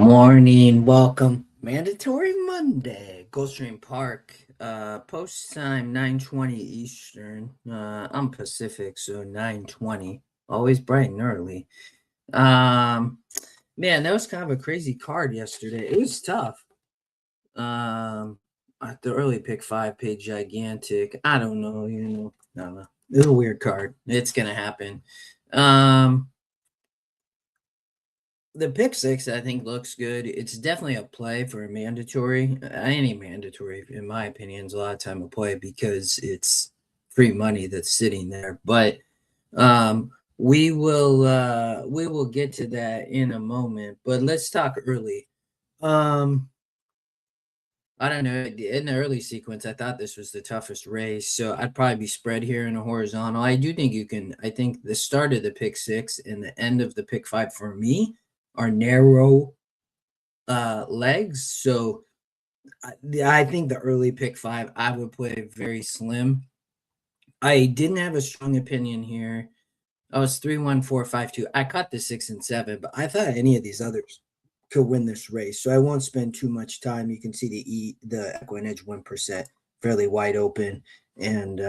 Morning, welcome. Mandatory Monday, Gulfstream Park. Post time 9:20 Eastern. I'm Pacific, so 9:20. Always bright and early. Man, that was kind of a crazy card yesterday. It was tough. The early pick five paid gigantic. I don't know, I don't know. It's a weird card. It's gonna happen. The pick six, I think, looks good. It's definitely a play for a mandatory. Any mandatory, in my opinion, is a lot of time a play because it's free money that's sitting there. But um, we will get to that in a moment. But let's talk early. Um, I don't know. In the early sequence, I thought this was the toughest race, so I'd probably be spread here in a horizontal. I do think you can. I think the start of the pick six and the end of the pick five for me are narrow legs. So I think the early pick five I would play very slim. I didn't have a strong opinion here. I was 3-1-4-5-2. I cut the 6 and 7, but I thought any of these others could win this race. So I won't spend too much time. You can see the Equine Edge 1% fairly wide open. And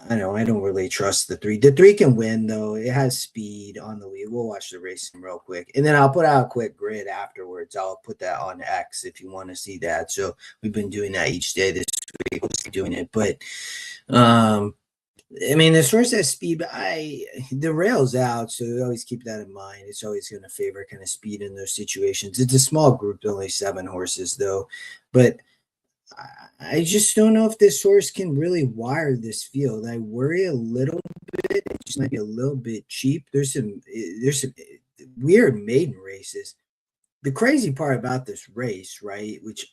I know I don't really trust the three. The three can win though. It has speed on the lead. We'll watch the racing real quick, and then I'll put out a quick grid afterwards. I'll put that on X if you want to see that. So we've been doing that each day this week. We'll keep doing it, but I mean the source has speed, but the rail's out, so always keep that in mind. It's always going to favor kind of speed in those situations. It's a small group, only 7 horses though, but I just don't know if this horse can really wire this field. I worry a little bit. It just might be a little bit cheap. There's some weird maiden races. The crazy part about this race, right, which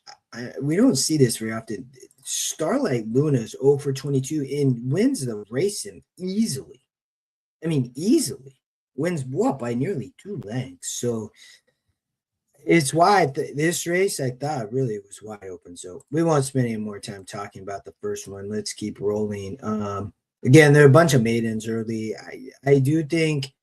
we don't see this very often, Starlight Luna's 0 for 22 and wins the race easily. I mean, easily. Wins what by nearly 2 lengths. So it's why this race I thought really was wide open. So we won't spend any more time talking about the first one. Let's keep rolling. Again, there are a bunch of maidens early. I do think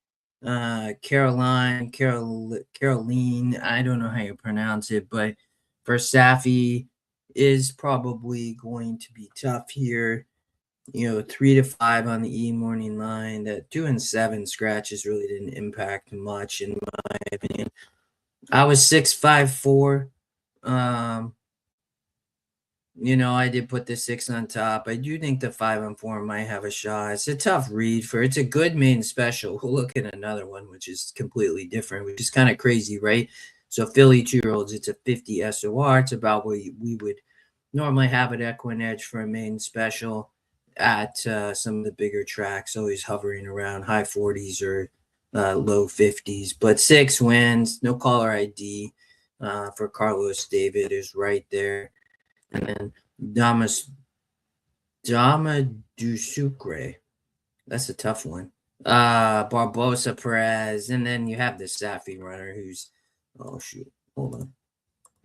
Caroline, I don't know how you pronounce it, but for Safi is probably going to be tough here. 3 to 5 on the morning line. That 2 and 7 scratches really didn't impact much in my opinion. I was 6'5'4". I did put the 6 on top. I do think the 5 and 4 might have a shot. It's a tough read it's a good main special. We'll look at another one, which is completely different, which is kind of crazy, right? So Philly 2-year-olds, it's a 50 SOR. It's about what we would normally have at Equine Edge for a main special at some of the bigger tracks, always hovering around high 40s or low 50s, but 6 wins, no caller ID for Carlos David is right there. And then Dama du Sucre, that's a tough one. Barbosa Perez, and then you have the Safi runner who's, oh shoot, hold on.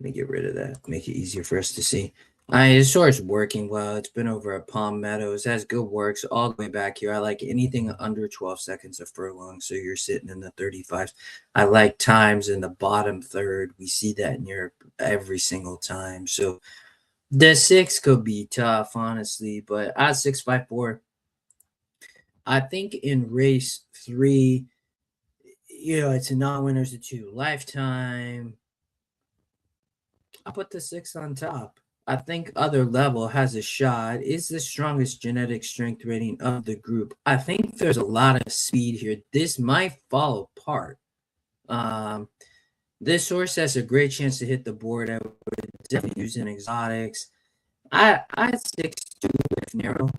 Let me get rid of that, make it easier for us to see. His horse working well. It's been over at Palm Meadows. Has good works all the way back here. I like anything under 12 seconds of furlong, so you're sitting in the 35s. I like times in the bottom third. We see that in Europe every single time. So the 6 could be tough, honestly, but at 6'5'4", I think in race 3, it's a non-winners of 2 lifetime. I'll put the 6 on top. I think Other Level has a shot. Is the strongest genetic strength rating of the group. I think there's a lot of speed here. This might fall apart. This horse has a great chance to hit the board. I would definitely use in exotics. I 6-2 if narrow.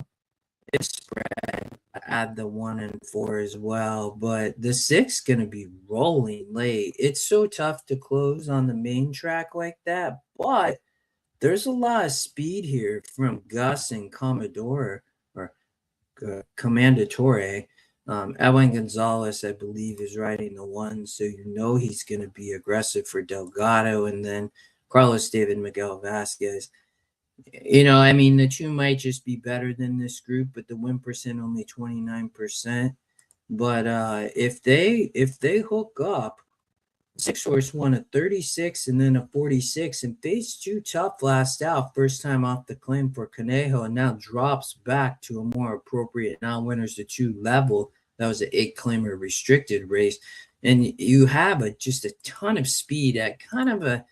If spread, I add the 1 and 4 as well. But the 6 gonna be rolling late. It's so tough to close on the main track like that, but there's a lot of speed here from Gus and Commandatore. Edwin Gonzalez, I believe, is riding the 1, so he's going to be aggressive for Delgado, and then Carlos David, Miguel Vasquez. The 2 might just be better than this group, but the win percent only 29%. But if they hook up, Six horse won a 36 and then a 46 and faced too tough last out. First time off the claim for Conejo, and now drops back to a more appropriate non-winners to two level. That was an 8-claimer restricted race. And you have just a ton of speed at kind of a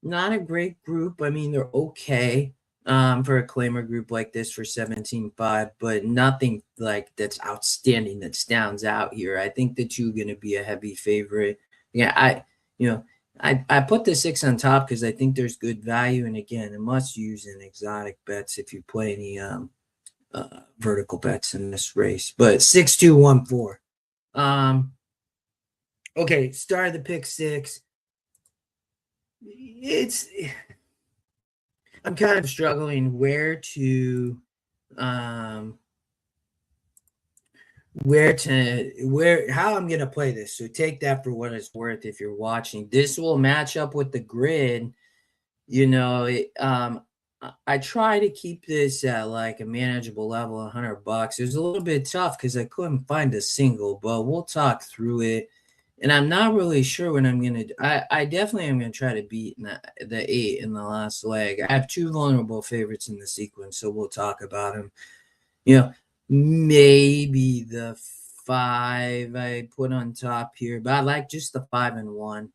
not a great group. I mean, they're okay for a claimer group like this for 17.5, but nothing like that's outstanding that stands out here. I think that you're going to be a heavy favorite. Yeah, I put the 6 on top because I think there's good value, and again, a must use in exotic bets if you play any vertical bets in this race. But 6-2-1-4. Okay, start of the pick 6. I'm kind of struggling how I'm going to play this. So take that for what it's worth if you're watching. This will match up with the grid. I try to keep this at like a manageable level, $100. It was a little bit tough because I couldn't find a single, but we'll talk through it. And I'm not really sure what I'm going to do. I definitely am going to try to beat the 8 in the last leg. I have 2 vulnerable favorites in the sequence, so we'll talk about them. Maybe the 5 I put on top here, but I like just the 5 and 1.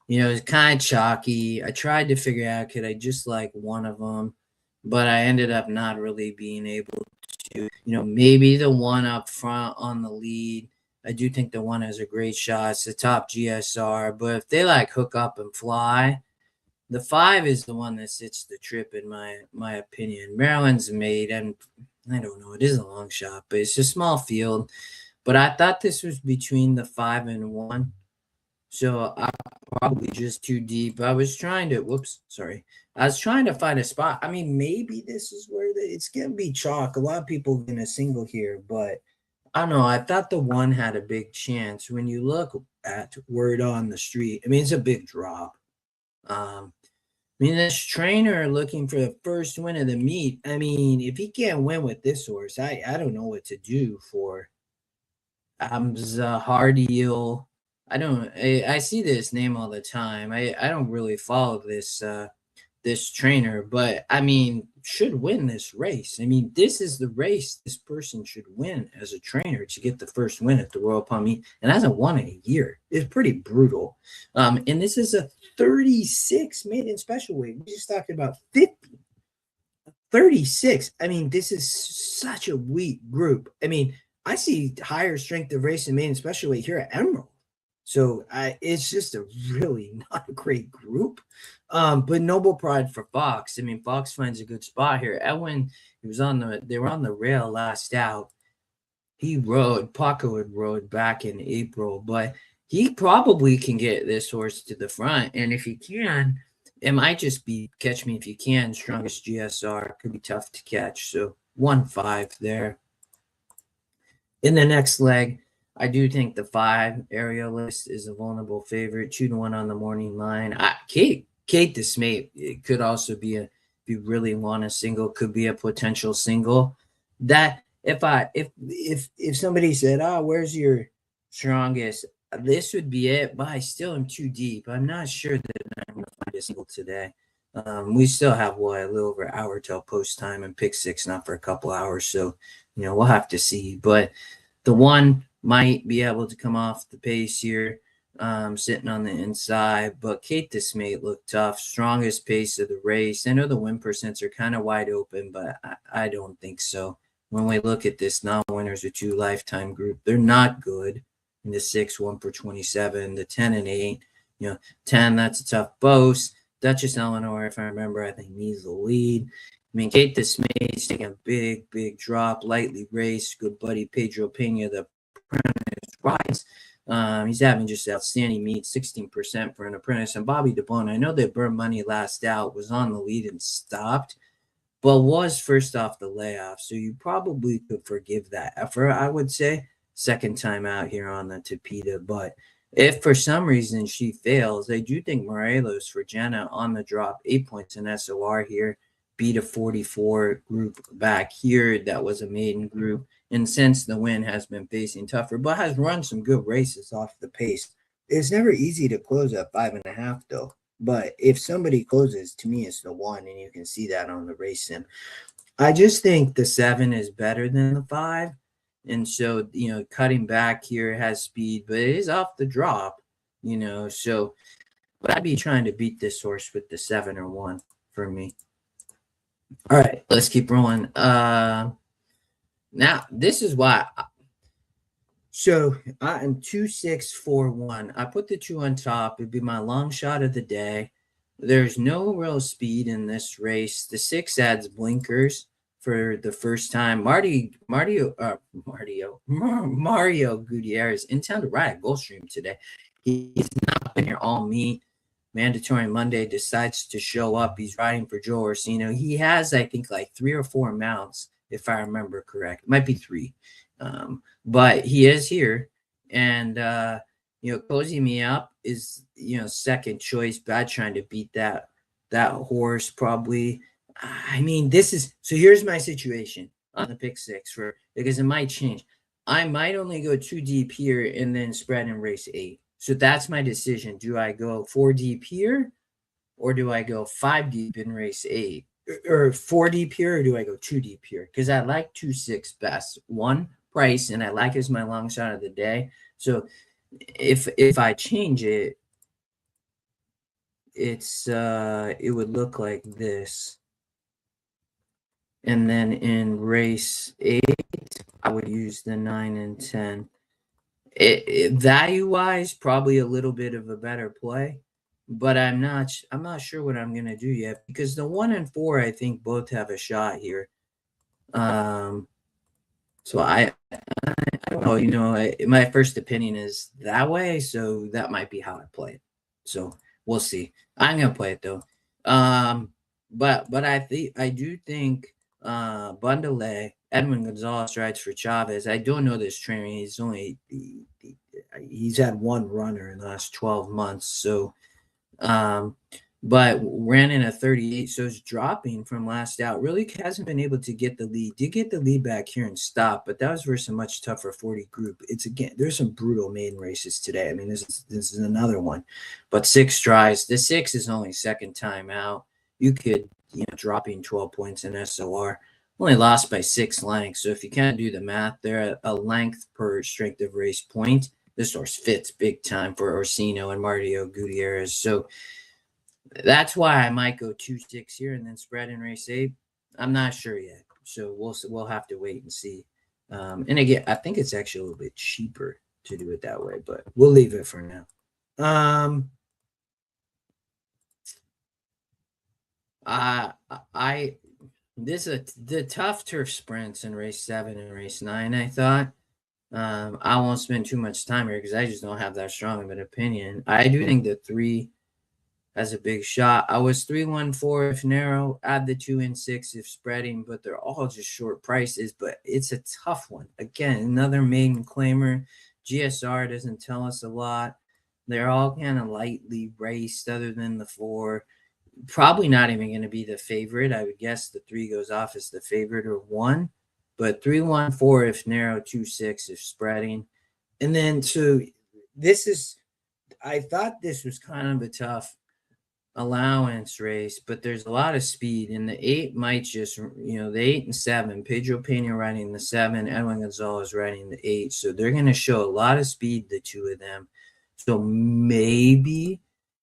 It's kind of chalky. I tried to figure out, could I just like one of them, but I ended up not really being able to. Maybe the 1 up front on the lead. I do think the 1 has a great shot. It's the top GSR, but if they like hook up and fly, the 5 is the one that sits the trip in my opinion. Maryland's Maiden, and I don't know, it is a long shot, but it's a small field. But I thought this was between the 5 and 1. So I'm probably just too deep. I was trying to find a spot. I mean, maybe this is where it's going to be chalk. A lot of people going to single here, but I don't know. I thought the 1 had a big chance. When you look at word on the street, I mean, it's a big drop. This trainer looking for the first win of the meet. I mean, if he can't win with this horse, I don't know what to do for Hardiel. I see this name all the time. I don't really follow this trainer, but I mean, should win this race. I mean, this is the race this person should win as a trainer to get the first win at the Royal Palm Meet, and hasn't won in a year. It's pretty brutal. And this is a 36 maiden special weight. We just talked about 50. 36. I mean, this is such a weak group. I mean, I see higher strength of race and maiden special weight here at Emerald. So it's just a really not a great group. But Noble Pride for Fox. I mean, Fox finds a good spot here. Edwin, they were on the rail last out. Paco had rode back in April, but he probably can get this horse to the front. And if he can, it might just be Catch Me If You Can, strongest GSR. Could be tough to catch. So 1-5 there. In the next leg, I do think the 5 Aerialist is a vulnerable favorite. 2-1 on the morning line. Kate DeSmate, it could also be if you really want a single, could be a potential single. That if somebody said, where's your strongest? This would be it, but I still am too deep. I'm not sure that I'm going to find a single today. We still have a little over an hour till post time, and pick 6 not for a couple hours. So, we'll have to see. But the 1 might be able to come off the pace here, sitting on the inside. But Kate DeSmate looked tough, strongest pace of the race. I know the win percents are kind of wide open, but I don't think so. When we look at this non-winners with 2 lifetime group, they're not good. In the 6, 1 for 27, the 10 and 8, 10, that's a tough boast. Duchess Eleanor, if I remember, I think needs the lead. I mean, Kate DeSmate's taking a big, big drop, lightly raced. Good buddy Pedro Pena, the apprentice, rides. He's having just outstanding meet, 16% for an apprentice. And Bobby DeBone, I know they burned money last out, was on the lead and stopped, but was first off the layoff. So you probably could forgive that effort, I would say. Second time out here on the Tapeta. But if for some reason she fails, I do think Morelos for Jenna on the drop, 8 points in SOR here, beat a 44 group back here. That was a maiden group. And since the win has been facing tougher, but has run some good races off the pace. It's never easy to close at 5.5 though. But if somebody closes, to me, it's the 1, and you can see that on the race sim. I just think the 7 is better than the 5. And so, cutting back here has speed, but it is off the drop, so but I'd be trying to beat this horse with the 7 or 1 for me. All right, let's keep rolling. Now this is why. So I'm 2-6-4-1. I put the 2 on top. It'd be my long shot of the day. There's no real speed in this race. The 6 adds blinkers for the first time. Mario Gutierrez in town to ride at Gulfstream today. He's not been here all meet. Mandatory Monday decides to show up. He's riding for Joe Orsino. He has, I think, like 3 or 4 mounts, if I remember correct. It might be 3. But he is here. And, Cozy Me Up is, second choice. Bad trying to beat that horse probably. I mean, so here's my situation on the pick 6 because it might change. I might only go 2 deep here and then spread in race 8. So that's my decision. Do I go 4 deep here, or do I go 5 deep in race 8, or 4 deep here, or do I go 2 deep here? Because I like 2-6 best. 1 price, and I like it as my long shot of the day. So if I change it, it would look like this. And then in race 8, I would use the 9 and 10. Value-wise, probably a little bit of a better play, but I'm not sure what I'm gonna do yet, because the 1 and 4 I think both have a shot here. So I don't know. My first opinion is that way, so that might be how I play it. So we'll see. I'm gonna play it though. But I do think Bundle Edwin Gonzalez rides for Chavez. I don't know this trainer. He's had 1 runner in the last 12 months. So, but ran in a 38. So it's dropping from last out. Really hasn't been able to get the lead. Did get the lead back here and stop, but that was versus a much tougher 40 group. There's some brutal maiden races today. I mean, this is another one, but 6 tries. The 6 is only second time out. You could, dropping 12 points in SOR. Only lost by 6 lengths. So if you can't do the math, they're a length per strength of race point. This horse fits big time for Orsino and Mario Gutierrez. So that's why I might go 2-6 here and then spread in race 8. I'm not sure yet. So we'll have to wait and see. And again, I think it's actually a little bit cheaper to do it that way, but we'll leave it for now. The tough turf sprints in race 7 and race 9, I thought. I won't spend too much time here because I just don't have that strong of an opinion. I do think the 3 has a big shot. I was 3-1-4 if narrow, add the 2 and 6 if spreading, but they're all just short prices. But it's a tough one. Again, another maiden claimer. GSR doesn't tell us a lot. They're all kind of lightly raced other than the 4. Probably not even going to be the favorite. I would guess the 3 goes off as the favorite or 1. But 3-1-4 if narrow, 2-6 if spreading. And then so I thought this was kind of a tough allowance race, but there's a lot of speed. And the 8 might just, the 8 and 7, Pedro Pena riding the 7, Edwin Gonzalez riding the 8. So they're going to show a lot of speed, the 2 of them. So maybe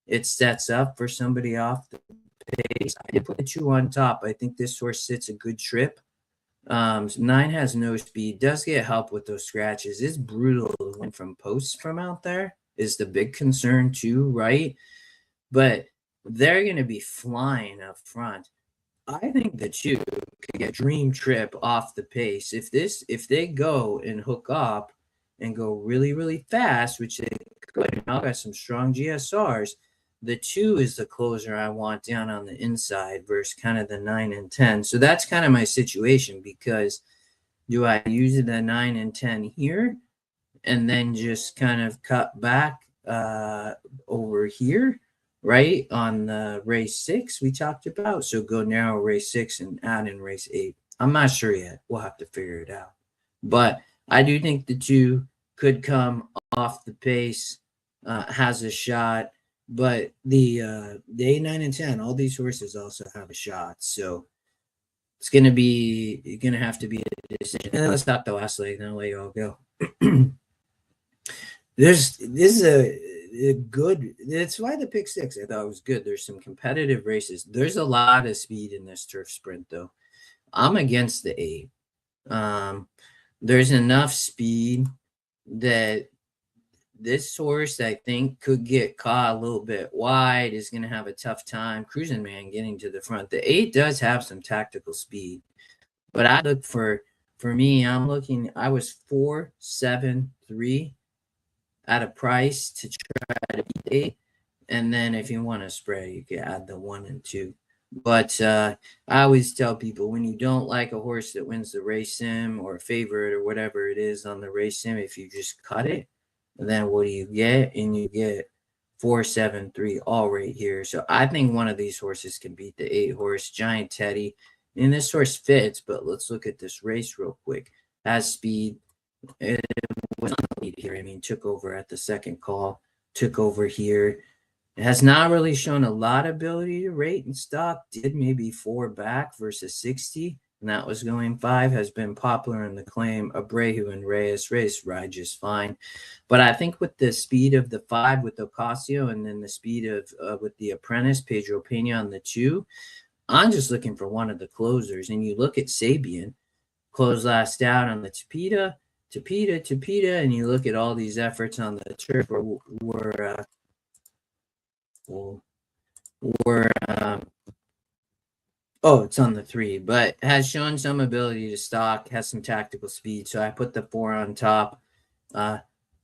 it sets up for somebody off the pace. I did put the 2 on top. I think this horse sits a good trip. 9 has no speed, does get help with those scratches. It's brutal to win from posts from out there is the big concern too, right? But they're going to be flying up front. I think the 2 could get dream trip off the pace. If they go and hook up and go really, really fast, which they could, and I'll got some strong GSRs, the 2 is the closer I want down on the inside versus kind of the 9 and 10. So that's kind of my situation, because do I use the 9 and 10 here and then just kind of cut back over here, right, on the race 6 we talked about? So go narrow race 6 and add in race 8. I'm not sure yet. We'll have to figure it out. But I do think the 2 could come off the pace has a shot. But the 8, 9, and 10, all these horses also have a shot. So it's gonna have to be a decision. And let's stop the last leg, then I'll let you all go. This is a good. That's why the pick six I thought was good. There's some competitive races. There's a lot of speed in this turf sprint, though. I'm against the 8. There's enough speed that this horse, I think, could get caught a little bit wide, is going to have a tough time. Cruising Man getting to the front. The 8 does have some tactical speed, but I look for me, I'm looking, I was 4, 7, 3 at a price to try to beat 8. And then if you want to spread, you can add the 1 and 2. But I always tell people, when you don't like a horse that wins the race sim or a favorite or whatever it is on the race sim, if you just cut it, then what do you get? And you get 4, 7, 3 all right here. So I think one of these horses can beat the 8 horse, Giant Teddy. And this horse fits, but let's look at this race real quick. Has speed. It was on the lead here. I mean, took over at the second call, took over here. It has not really shown a lot of ability to rate and stock. Did maybe 4 back versus 60, and that was going 5. Has been popular in the claim. Abreu and Reyes ride just fine. But I think with the speed of the 5 with Ocasio, and then the speed of with the Apprentice, Pedro Pena on the 2, I'm just looking for one of the closers. And you look at Sabian, close last out on the Tapeta, and you look at all these efforts on the turf were it's on the 3, but has shown some ability to stock, has some tactical speed. So I put the 4 on top.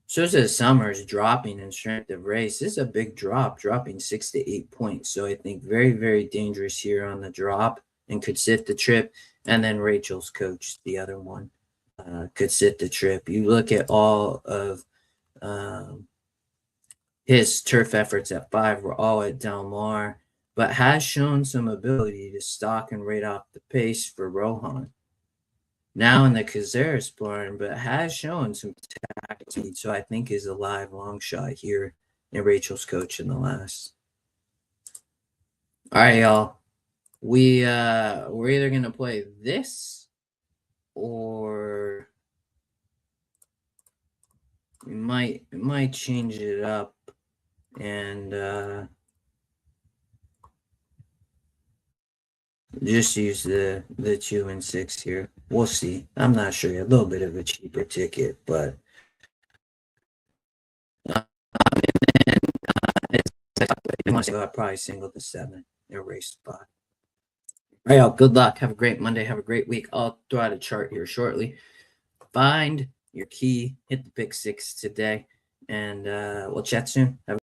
Shows that Summers dropping in strength of race. This is a big drop, dropping 6 to 8 points. So I think very, very dangerous here on the drop and could sit the trip. And then Rachel's coach, the other one, could sit the trip. You look at all of his turf efforts at 5 were all at Del Mar, but has shown some ability to stock and rate off the pace for Rohan. Now in the Cazares barn, but has shown some tactical speed, so I think is a live long shot here in Rachel's coach in the last. All right, y'all. We're either gonna play this or we might change it up and just use the 2 and 6 here. We'll see. I'm not sure. A little bit of a cheaper ticket, but I'll probably single the 7 in a race spot. All right, y'all. Good luck. Have a great Monday. Have a great week. I'll throw out a chart here shortly. Find your key. Hit the pick 6 today, and we'll chat soon. Have